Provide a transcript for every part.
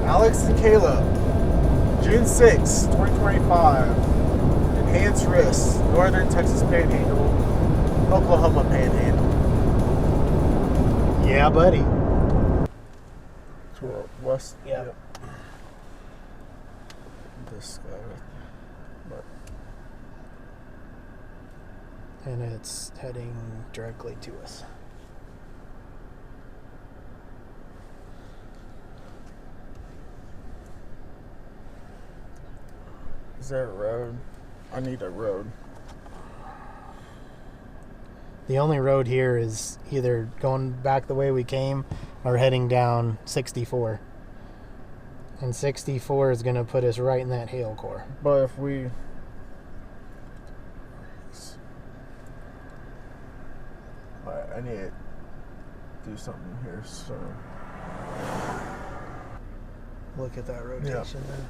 Alex and Caleb, June 6, 2025. Enhanced risks, northern Texas Panhandle, Oklahoma Panhandle. Yeah, buddy. West. Yep. This guy right there. And it's heading directly to us. Is there a road? I need a road. The only road here is either going back the way we came or heading down 64. And 64 is going to put us right in that hail core. But if we... I need to do something here, so... Look at that rotation there.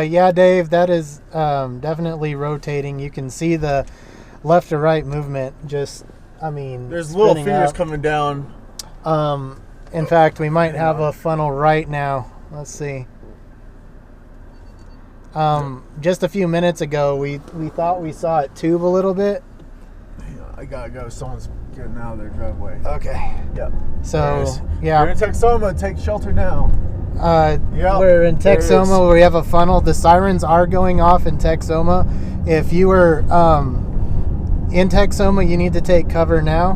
Yeah, Dave, that is definitely rotating. You can see the left to right movement. There's little fingers coming down. In fact, we might have a funnel right now. Let's see. Just a few minutes ago, we thought we saw it tube a little bit. I gotta go. Someone's getting out of their driveway. Okay. Yep. So, yeah. You're in Texoma. Take shelter now. We're in Texoma where we have a funnel. The sirens are going off in Texoma. If you were in Texoma, you need to take cover now.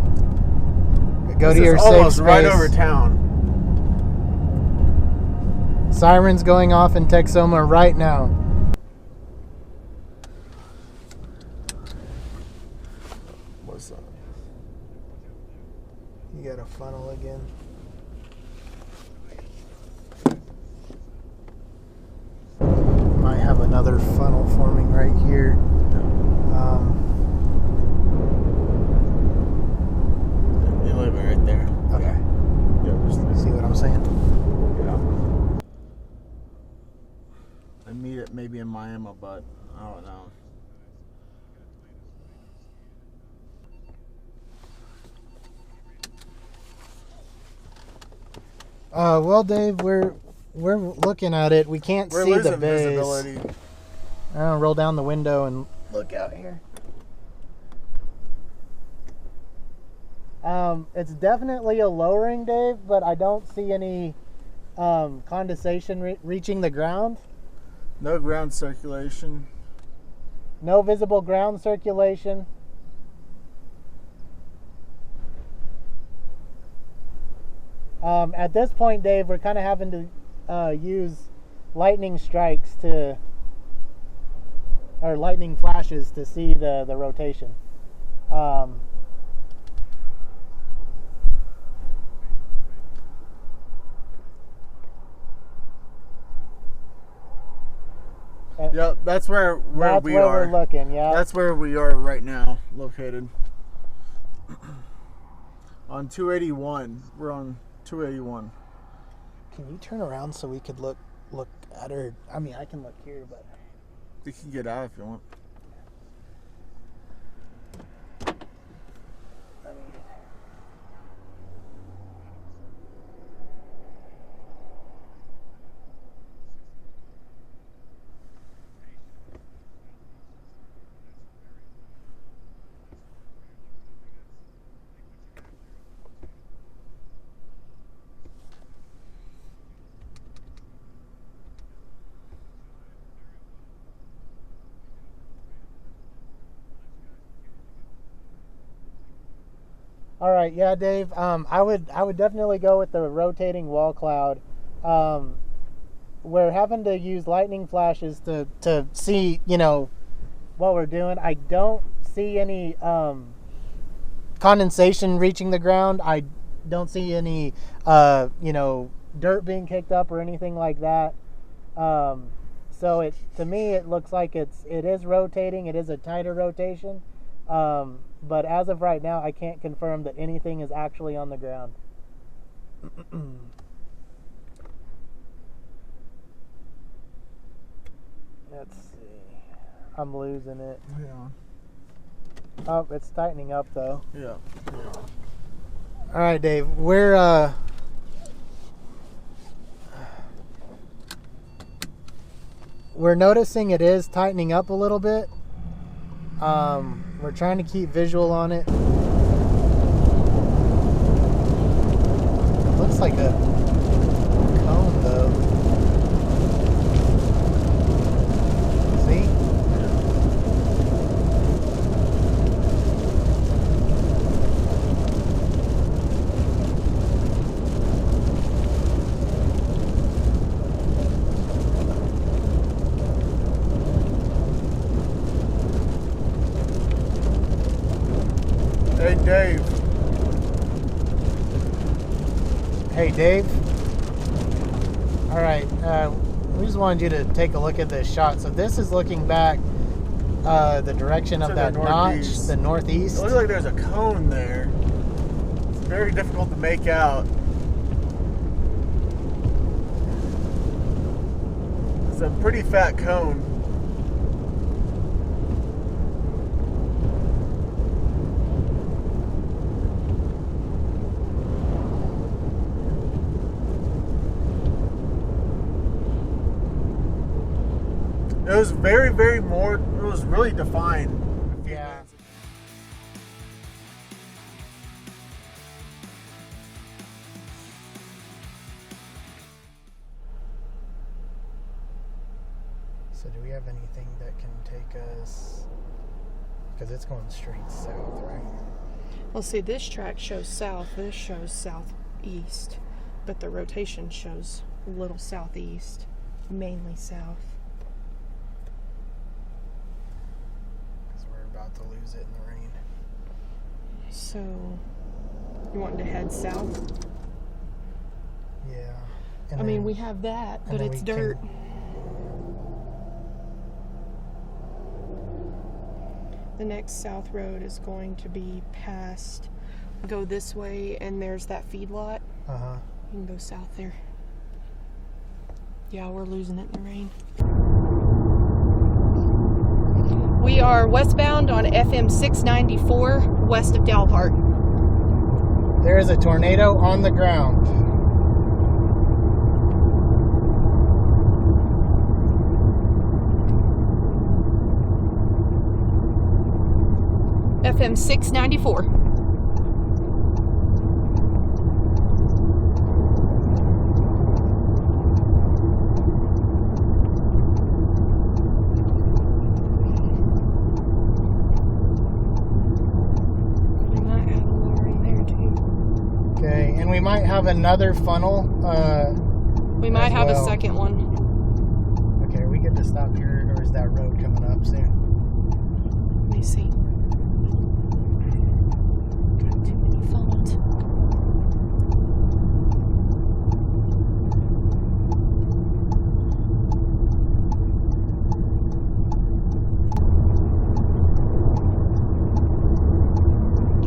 Go to your safe space. Right over town. Sirens going off in Texoma right now. What's that? You got a funnel again. Might have another funnel forming right here. You're living right there. Okay. Yeah, just see what I'm saying? Yeah. I meet it maybe in Miami, but I don't know. Well, Dave, we're looking at it. We can't see the base. Visibility. I'll roll down the window and look out here. It's definitely a lowering, Dave, but I don't see any condensation reaching the ground. No ground circulation. No visible ground circulation. At this point, Dave, we're kind of having to use lightning strikes or lightning flashes to see the rotation. Yeah, that's where we are. We're looking, yeah. That's where we are right now, located. On 281. We're on 281. Can you turn around so we could look at her? I mean, I can look here, but You can get out if you want. all right, yeah, Dave. I would definitely go with the rotating wall cloud. We're having to use lightning flashes to see, what we're doing. I don't see any condensation reaching the ground. I don't see any, dirt being kicked up or anything like that. So to me, it looks like it is rotating. It is a tighter rotation. But as of right now, I can't confirm that anything is actually on the ground. Let's see. I'm losing it. Yeah. Oh, it's tightening up though. Yeah. All right, Dave. We're noticing it is tightening up a little bit. We're trying to keep visual on it. Looks like a cone though. See? Hey, Dave. Hey, Dave. All right, we just wanted you to take a look at this shot. So this is looking back the direction of that notch, the northeast. It looks like there's a cone there. It's very difficult to make out. It's a pretty fat cone. It was it was really defined. Yeah. So do we have anything that can take us, because it's going straight south, right? Well, see, this track shows south, this shows southeast, but the rotation shows a little southeast, mainly south. Because we're about to lose it in the rain. So, you wanting to head south? Yeah. I mean, we have that, but it's dirt. The next south road is going to be past, go this way, and there's that feedlot. Uh-huh. You can go south there. Yeah, we're losing it in the rain. We are westbound on FM 694, west of Dalhart. There is a tornado on the ground. FM 694. We might have a lorry there too. Okay, and we might have another funnel. We might have well. a second one. Okay, are we good to stop here, or is that road coming up soon? Let me see. Got too many phones.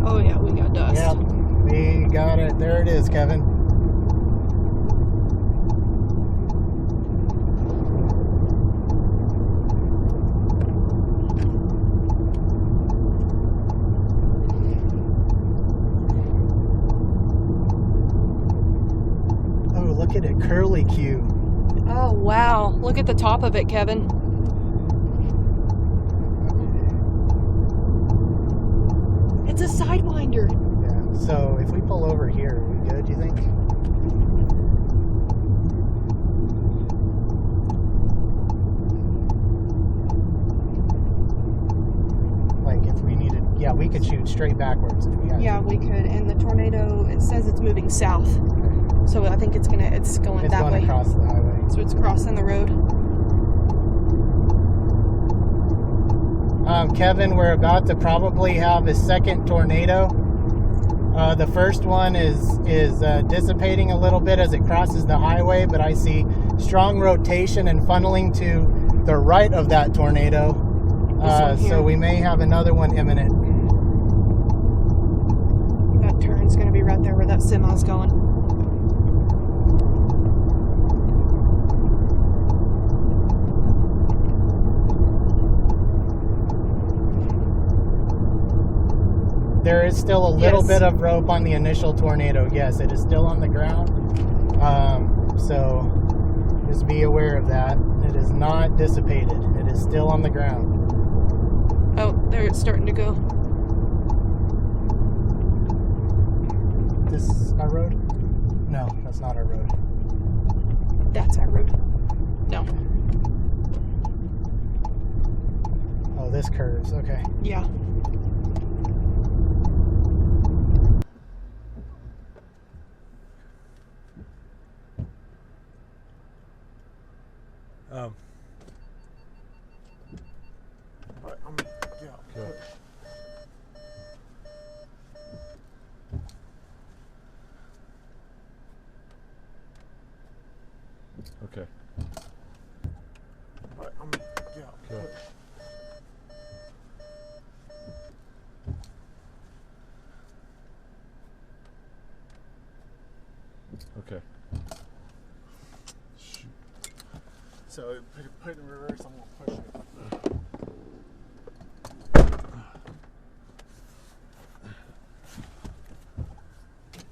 Oh yeah, we got dust. Yep, we got it. There it is, Kevin. Look at it, curly Q. Oh wow, look at the top of it, Kevin. It's a sidewinder. Yeah, so if we pull over here, are we good, do you think? Like if we needed, yeah, we could shoot straight backwards if we had Yeah, to. we could. And the tornado, it says it's moving south. So I think it's going It's that going way. across the highway. So it's crossing the road. Kevin, we're about to probably have a second tornado. The first one is dissipating a little bit as it crosses the highway, but I see strong rotation and funneling to the right of that tornado. So we may have another one imminent. That turn's going to be right there where that semi's going. there is still a little Yes. bit of rope on the initial tornado. Yes, it is still on the ground. So just be aware of that. It is not dissipated. It is still on the ground. Oh, there it's starting to go. This is our road? No, that's not our road. That's our road. No. Oh, this curves. Okay. Yeah. But yeah. Okay. Okay. But yeah. Okay. Okay. Shoot. So put it in reverse. I'm gonna push it.